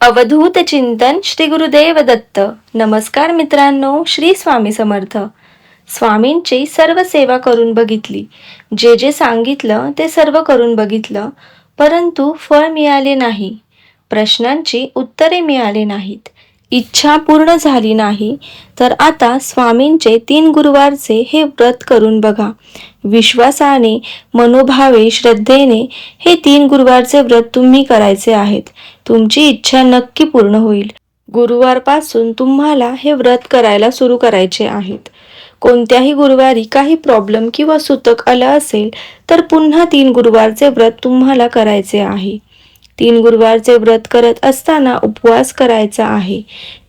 अवधूत चिंतन श्री गुरुदेव दत्त. नमस्कार मित्रांनो, श्री स्वामी समर्थ. स्वामींची सर्व सेवा करून बघितली, जे जे सांगितलं ते सर्व करून बघितलं, परंतु फळ मिळाले नाही. प्रश्नांची उत्तरे मिळाले नाहीत, इच्छा पूर्ण झाली नाही. तर आता स्वामींचे 3 गुरुवारचे हे व्रत करून बघा. विश्वासाने, मनोभावे, श्रद्धेने हे 3 गुरुवारचे व्रत तुम्ही करायचे आहेत. तुमची इच्छा नक्की पूर्ण होईल. गुरुवारपासून तुम्हाला हे व्रत करायला सुरू करायचे आहेत. कोणत्याही गुरुवारी काही प्रॉब्लेम किंवा सुतक आलं असेल तर पुन्हा 3 गुरुवारचे व्रत तुम्हाला करायचे आहे. 3 गुरुवारचे व्रत करत असताना उपवास करायचा आहे.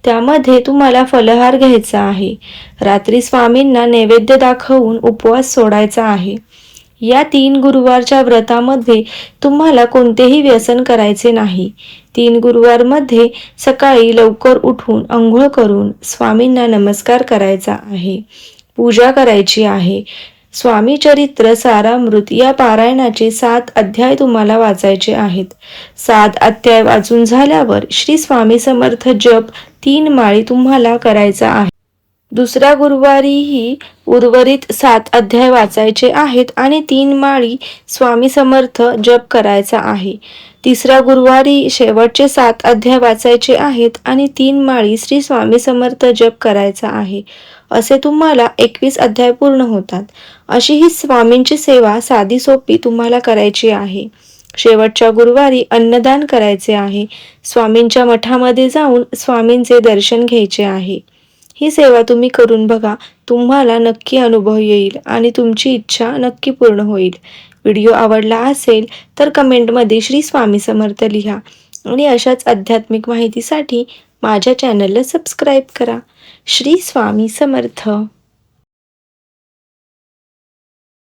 त्यामध्ये तुम्हाला फलाहार घ्यायचा आहे. रात्री स्वामींना नैवेद्य दाखवून उपवास सोडायचा आहे. या 3 गुरुवारच्या व्रतामध्ये तुम्हाला कोणतेही व्यसन करायचे नाही. 3 गुरुवारमध्ये सकाळी लवकर उठून अंघोळ करून स्वामींना नमस्कार करायचा आहे. पूजा करायची आहे. स्वामी चरित्र सारामृत या पारायणाचे 7 अध्याय तुम्हाला वाचायचे आहेत. 7 अध्याय वाचून झाल्यावर श्री स्वामी समर्थ जप 3 माळी तुम्हाला करायचा आहे. दुसऱ्या गुरुवारीही उर्वरित 7 अध्याय वाचायचे आहेत आणि 3 माळी स्वामी समर्थ जप करायचा आहे. तिसऱ्या गुरुवारी शेवटचे 7 अध्याय वाचायचे आहेत आणि 3 माळी श्री स्वामी समर्थ जप करायचा आहे. असे तुम्हाला 21 अध्याय पूर्ण होतात. अशी ही स्वामींची सेवा साधी सोपी तुम्हाला करायची आहे. शेवटच्या गुरुवारी अन्नदान करायचे आहे. स्वामींच्या मठामध्ये जाऊन स्वामींचे दर्शन घ्यायचे आहे. ही सेवा तुम्ही करून बघा. तुम्हाला नक्की अनुभव येईल आणि तुमची इच्छा नक्की पूर्ण होईल. व्हिडिओ आवडला असेल तर कमेंटमध्ये श्री स्वामी समर्थ लिहा आणि अशाच आध्यात्मिक माहितीसाठी माझ्या चॅनलला सबस्क्राईब करा. श्री स्वामी समर्थ.